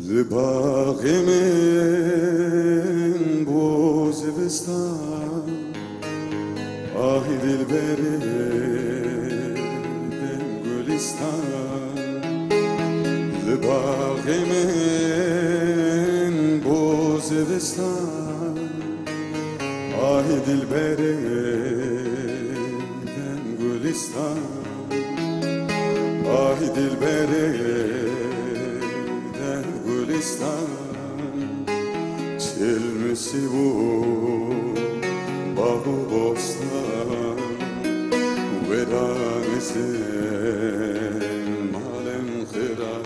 لباغ من بوز بستان آهی دل بره دم گلستان لباغ من بوز بستان آهی دل بره دم گلستان آهی دل بره چلمسی بود باغ و بستان وران زن مالم خیران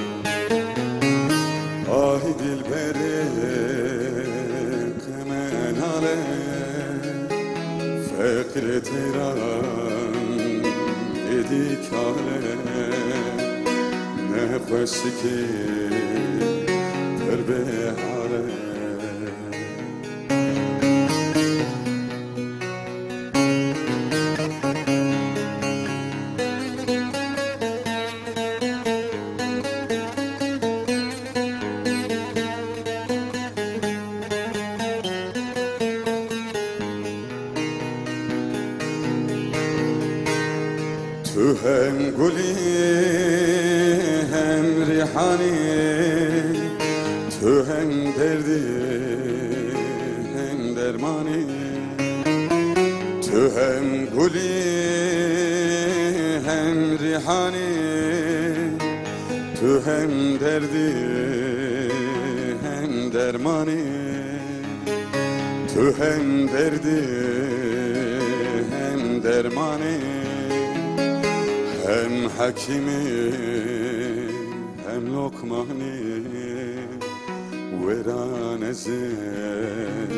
آهی دل بره کمناله فکر تیران ایدی کاله نفسی که به حاله تو هم گلی هم ریحانی تو هم دردی هم درمانی تو هم گلی هم ریحانی تو هم دردی هم درمانی تو هم دردی هم درمانی هم حکیمی هم لقمانی وران زن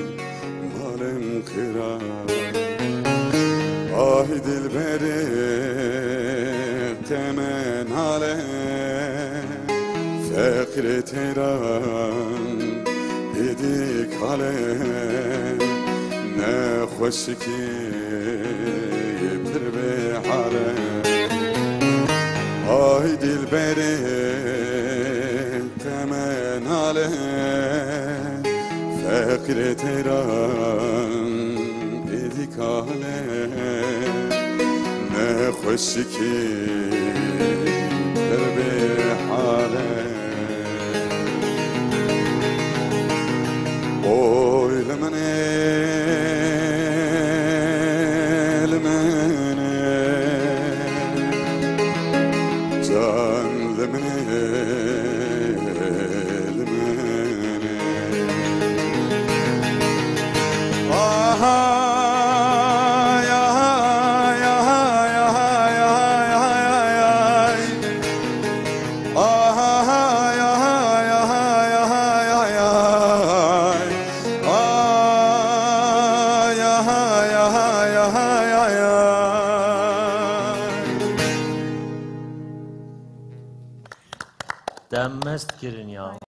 مالم خیران آهی دل بره تمن حاله فقر تیران ایدی کاله نخوشی که پر به حاله آهی دل بره تمن حاله فقر تیران ایدی کاله نخوشی که پر به حاله اوی لمنه لمنه جان لمنه دم مست گیرین یا